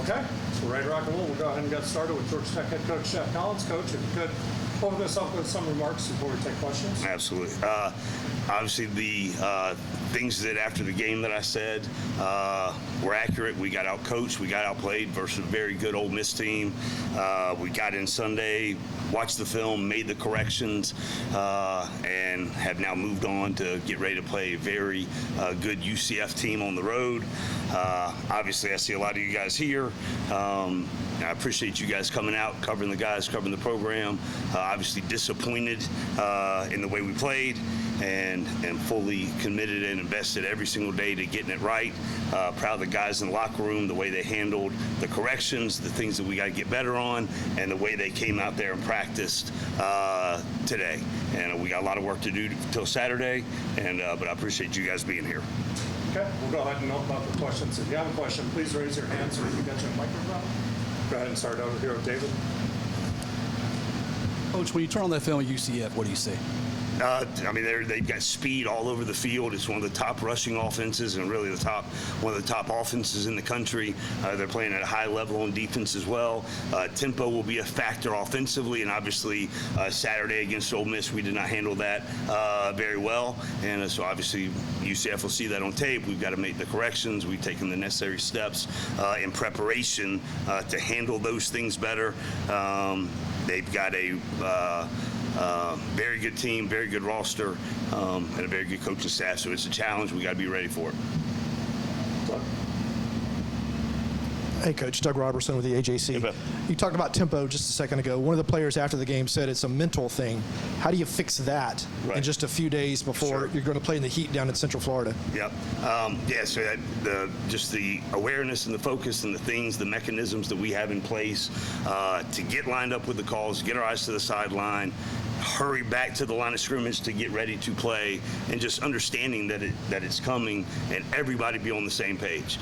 Okay, we're ready to rock and roll. We'll go ahead and get started with Georgia Tech head coach Geoff Collins. Coach, if you could open this up with some remarks before we take questions. Absolutely. Obviously, the things that after the game that I said were accurate. We got out-coached, we got outplayed versus a very good Ole Miss team. We got in Sunday, watched the film, made the corrections, and have now moved on to get ready to play a very good UCF team on the road. Obviously, I see a lot of you guys here. I appreciate you guys coming out, covering the guys, covering the program. Obviously disappointed in the way we played, and fully committed and invested every single day to getting it right. Proud of the guys in the locker room, the way they handled the corrections, the things that we got to get better on, and the way they came out there and practiced today. And we got a lot of work to do till Saturday, but I appreciate you guys being here. Okay, we'll go ahead and open up the questions. If you have a question, please raise your hand so we can get you a microphone. Go ahead and start over here with David. Coach, when you turn on that film at UCF, what do you see? I mean, they've got speed all over the field. It's one of the top rushing offenses and really one of the top offenses in the country. They're playing at a high level on defense as well. Tempo will be a factor offensively, and obviously Saturday against Ole Miss, we did not handle that very well. And so obviously UCF will see that on tape. We've got to make the corrections. We've taken the necessary steps in preparation to handle those things better. They've got a very good team, very good roster, and a very good coaching staff. So it's a challenge. We got to be ready for it. Hey, Coach. Doug Robertson with the AJC. Hey, you talked about tempo just a second ago. One of the players after the game said it's a mental thing. How do you fix that in just a few days before you're going to play in the heat down in Central Florida? Yep. So just the awareness and the focus and the things, the mechanisms that we have in place to get lined up with the calls, get our eyes to the sideline, hurry back to the line of scrimmage to get ready to play, and just understanding that it's coming and everybody be on the same page.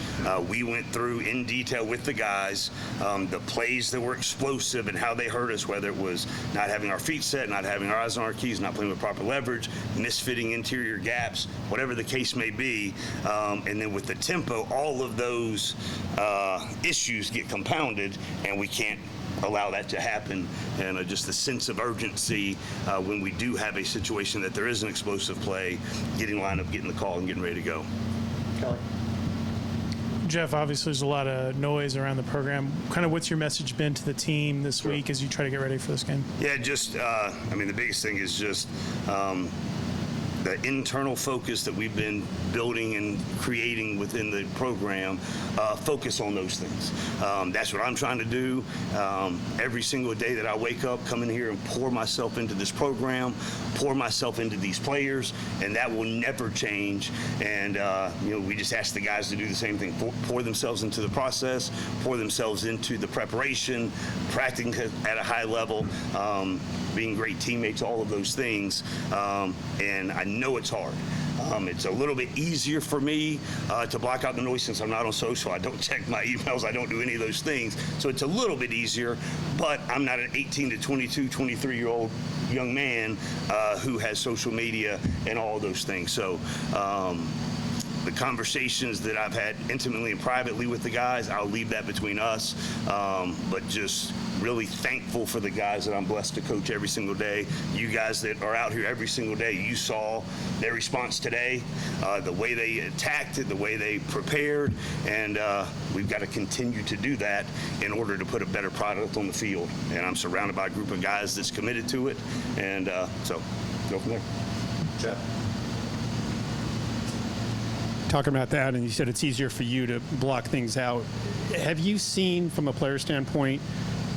We went through in detail with the guys the plays that were explosive and how they hurt us, whether it was not having our feet set, not having our eyes on our keys, not playing with proper leverage, misfitting interior gaps, whatever the case may be. And then with the tempo, all of those issues get compounded, and we can't allow that to happen. And just the sense of urgency when we do have a situation that there is an explosive play, getting lined up, getting the call, and getting ready to go. Kelly. Geoff, obviously there's a lot of noise around the program. Kind of what's your message been to the team this week as you try to get ready for this game? Yeah, the biggest thing is just the internal focus that we've been building and creating within the program, focus on those things. That's what I'm trying to do every single day that I wake up, come in here and pour myself into this program, pour myself into these players, and that will never change. And we just ask the guys to do the same thing, pour themselves into the process, pour themselves into the preparation, practicing at a high level, being great teammates, all of those things. And I know it's hard. It's a little bit easier for me to block out the noise since I'm not on social. I don't check my emails. I don't do any of those things. So it's a little bit easier, but I'm not an 18 to 22, 23-year-old young man who has social media and all those things. So the conversations that I've had intimately and privately with the guys, I'll leave that between us. But just really thankful for the guys that I'm blessed to coach every single day. You guys that are out here every single day, you saw their response today, the way they attacked it, the way they prepared, and we've got to continue to do that in order to put a better product on the field. And I'm surrounded by a group of guys that's committed to it, and so go from there. Geoff. Talking about that, and you said it's easier for you to block things out. Have you seen, from a player standpoint,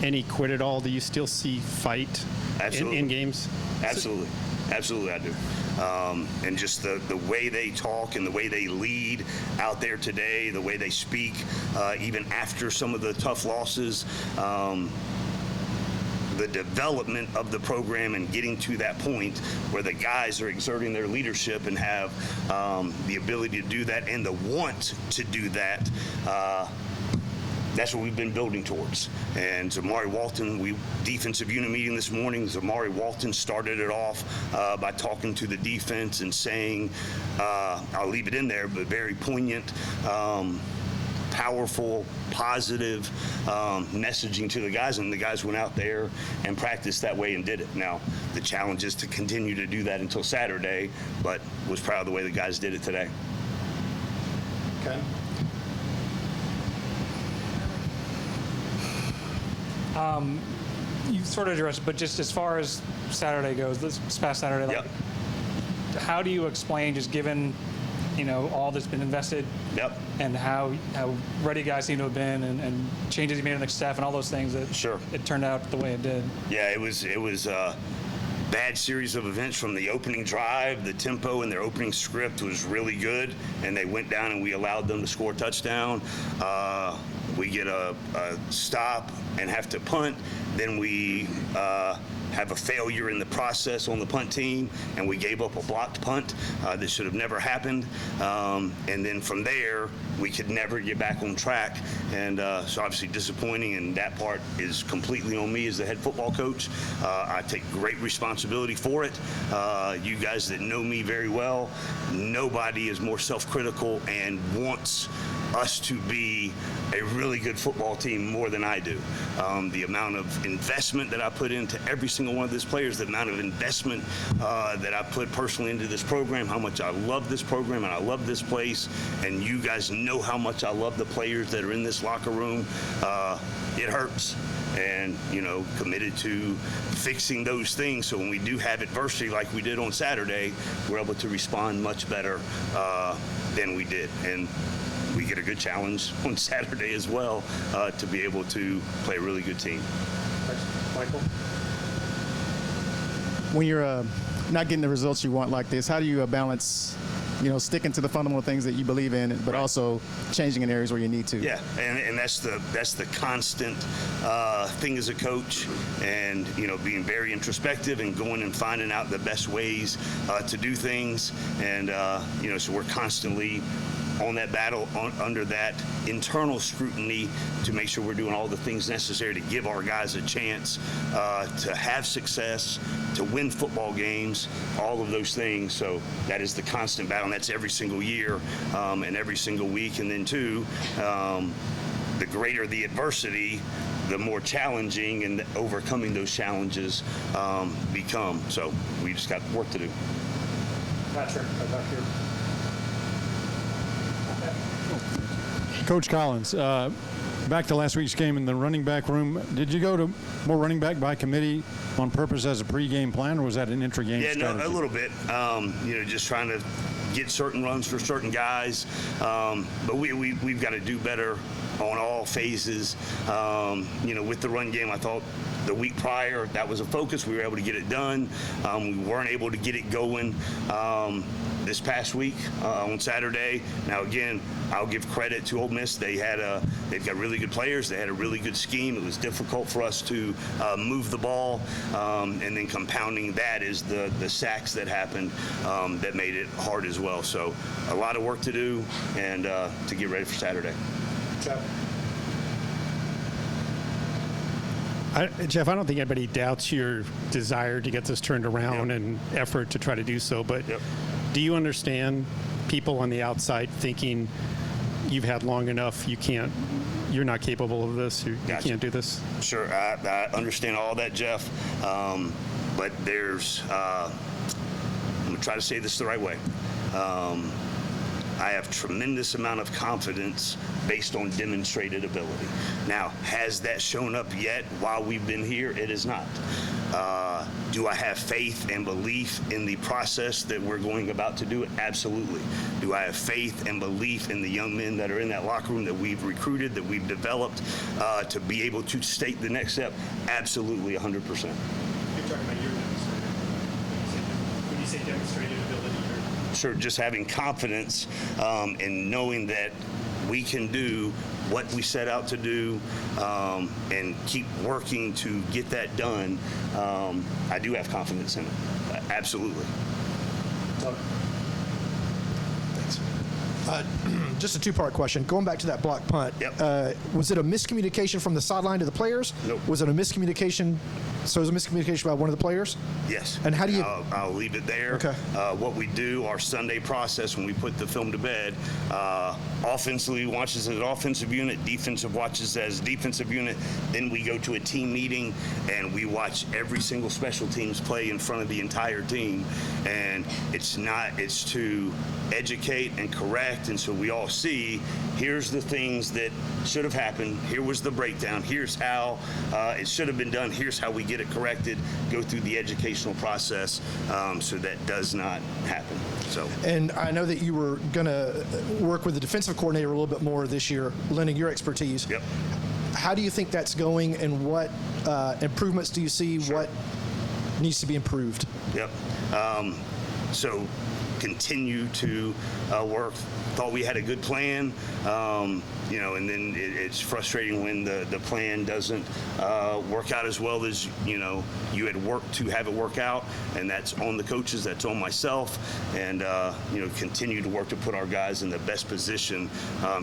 any quit at all? Do you still see fight in games? Absolutely. Absolutely, I do. And just the way they talk and the way they lead out there today, the way they speak, even after some of the tough losses, the development of the program and getting to that point where the guys are exerting their leadership and have the ability to do that and the want to do that. That's what we've been building towards. And Zamari Walton, defensive unit meeting this morning, Zamari Walton started it off by talking to the defense and saying, I'll leave it in there, but very poignant, powerful, positive messaging to the guys, and the guys went out there and practiced that way and did it. Now, the challenge is to continue to do that until Saturday, but was proud of the way the guys did it today. Ken? You sort of addressed, but just as far as Saturday goes, this past Saturday, like, how do you explain, just given, all that's been invested, and how ready guys seem to have been, and changes you made in the staff and all those things, that it turned out the way it did? Yeah, it was a bad series of events from the opening drive. The tempo in their opening script was really good, and they went down and we allowed them to score a touchdown. We get a stop and have to punt. Then we have a failure in the process on the punt team, and we gave up a blocked punt that should have never happened. And then from there, we could never get back on track. And so obviously disappointing, and that part is completely on me as the head football coach. I take great responsibility for it. You guys that know me very well, nobody is more self-critical and wants us to be a really good football team more than I do. The amount of investment that I put into every single one of these players, the amount of investment that I put personally into this program, how much I love this program and I love this place, and you guys know how much I love the players that are in this locker room. It hurts. And, committed to fixing those things so when we do have adversity like we did on Saturday, we're able to respond much better than we did. And we get a good challenge on Saturday as well to be able to play a really good team. Thanks. Michael? When you're not getting the results you want like this, how do you balance, sticking to the fundamental things that you believe in, but also changing in areas where you need to? Yeah, and that's the constant thing as a coach, and being very introspective and going and finding out the best ways to do things, and so we're constantly on that battle, under that internal scrutiny to make sure we're doing all the things necessary to give our guys a chance to have success, to win football games, all of those things. So that is the constant battle, and that's every single year and every single week. And then too, the greater the adversity, the more challenging and overcoming those challenges become. So we just got work to do. Patrick, right back here. Coach Collins, back to last week's game in the running back room. Did you go to more running back by committee on purpose as a pregame plan, or was that an intra-game strategy? Yeah, no, a little bit. Just trying to get certain runs for certain guys. But we've got to do better on all phases. With the run game, I thought the week prior, that was a focus. We were able to get it done. We weren't able to get it going this past week on Saturday. Now, again, I'll give credit to Ole Miss. They've got really good players. They had a really good scheme. It was difficult for us to move the ball, and then compounding that is the sacks that happened that made it hard as well. So a lot of work to do and to get ready for Saturday. Geoff, I don't think anybody doubts your desire to get this turned around and effort to try to do so, but do you understand people on the outside thinking you've had long enough, you're not capable of this, you can't do this? Sure, I understand all that, Geoff, but there's, I'm going to try to say this the right way. I have tremendous amount of confidence based on demonstrated ability. Now, has that shown up yet while we've been here? It is not. Do I have faith and belief in the process that we're going about to do it? Absolutely. Do I have faith and belief in the young men that are in that locker room that we've recruited, that we've developed to be able to state the next step? Absolutely, 100%. You're talking about your demonstrated. When you say demonstrated ability, Sure, just having confidence and knowing that we can do what we set out to do and keep working to get that done. I do have confidence in it. Absolutely. Doug. Thanks. Just a two-part question. Going back to that block punt, Yep. Was it a miscommunication from the sideline to the players? Nope. Was it a miscommunication? So it was a miscommunication by one of the players? Yes. And how do you? I'll leave it there. Okay. What we do, our Sunday process when we put the film to bed, offensively watches as an offensive unit, defensive watches as defensive unit. Then we go to a team meeting and we watch every single special teams play in front of the entire team. And it's to educate and correct. And so we all see, here's the things that should have happened. Here was the breakdown. Here's how it should have been done. Here's how we get it corrected. Go through the educational process so that does not happen. So. And I know that you were going to work with the defensive coordinator a little bit more this year, lending your expertise. Yep. How do you think that's going, and what improvements do you see? Sure. What needs to be improved? Yep. So continue to work. Thought we had a good plan, and then it's frustrating when the plan doesn't work out as well as you had worked to have it work out, and that's on the coaches, that's on myself, and continue to work to put our guys in the best position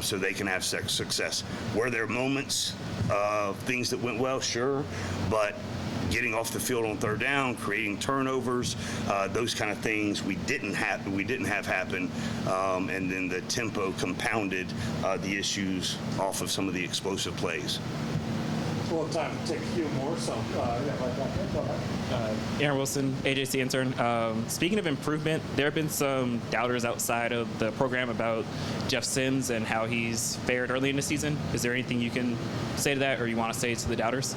so they can have success. Were there moments of things that went well? Sure, but getting off the field on third down, creating turnovers, those kind of things we didn't have happen, and then the tempo compounded the issues off of some of the explosive plays. We'll have time to take a few more, so right back there. Go ahead. Aaron Wilson, AJC intern. Speaking of improvement, there have been some doubters outside of the program about Geoff Sims and how he's fared early in the season. Is there anything you can say to that, or you want to say to the doubters?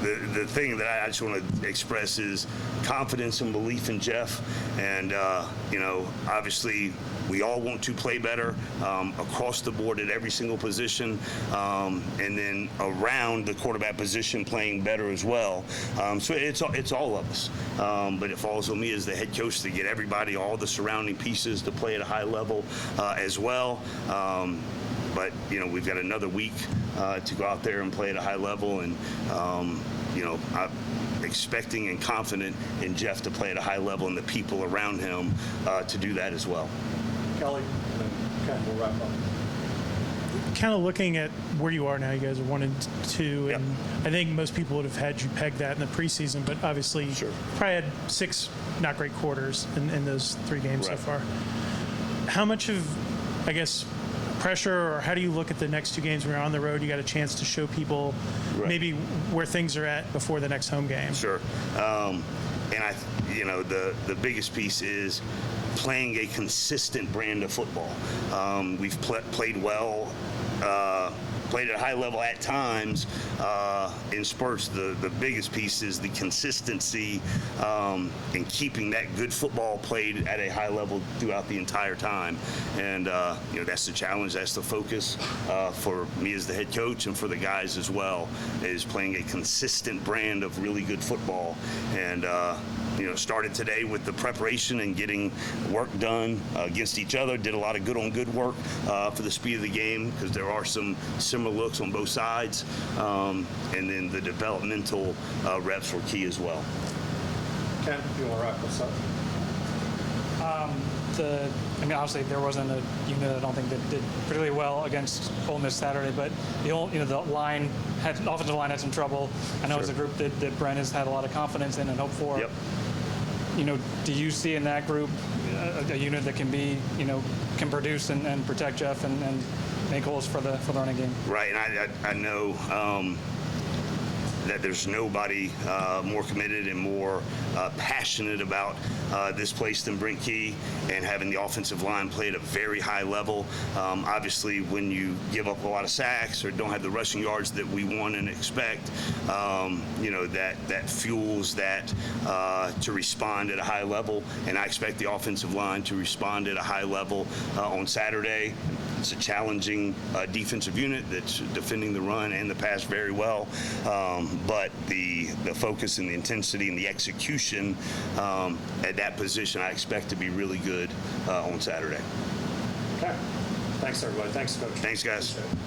The thing that I just want to express is confidence and belief in Geoff, and obviously we all want to play better across the board at every single position, and then around the quarterback position playing better as well. So it's all of us, but it falls on me as the head coach to get everybody, all the surrounding pieces, to play at a high level as well. But we've got another week to go out there and play at a high level, and I'm expecting and confident in Geoff to play at a high level and the people around him to do that as well. Kelly, and then Ken will wrap up. Kind of looking at where you are now, you guys are 1-2, Yep. and I think most people would have had you pegged that in the preseason, but obviously Sure. probably had 6 not great quarters in those 3 games Right. so far. How much of, I guess, pressure, or how do you look at the next 2 games when you're on the road? You got a chance to show people Right. maybe where things are at before the next home game. Sure. And the biggest piece is playing a consistent brand of football. We've played well, played at a high level at times in spurts. The biggest piece is the consistency in keeping that good football played at a high level throughout the entire time. And that's the challenge. That's the focus for me as the head coach, and for the guys as well, is playing a consistent brand of really good football. And started today with the preparation and getting work done against each other. Did a lot of good work for the speed of the game, because there are some similar looks on both sides. And then the developmental reps were key as well. Ken, if you want to wrap this up. Obviously there wasn't a unit I don't think that did particularly well against Ole Miss Saturday, but the offensive line had some trouble. I know Sure. it's a group that Brent has had a lot of confidence in and hope for. Yep. Do you see in that group a unit that can be, can produce and protect Geoff and make holes for the running game? Right, and I know that there's nobody more committed and more passionate about this place than Brent Key, and having the offensive line play at a very high level. Obviously, when you give up a lot of sacks or don't have the rushing yards that we want and expect, that fuels that to respond at a high level. And I expect the offensive line to respond at a high level on Saturday. It's a challenging defensive unit that's defending the run and the pass very well. But the focus and the intensity and the execution at that position, I expect to be really good on Saturday. Okay. Thanks, everybody. Thanks, Coach. Thanks, guys. Appreciate it.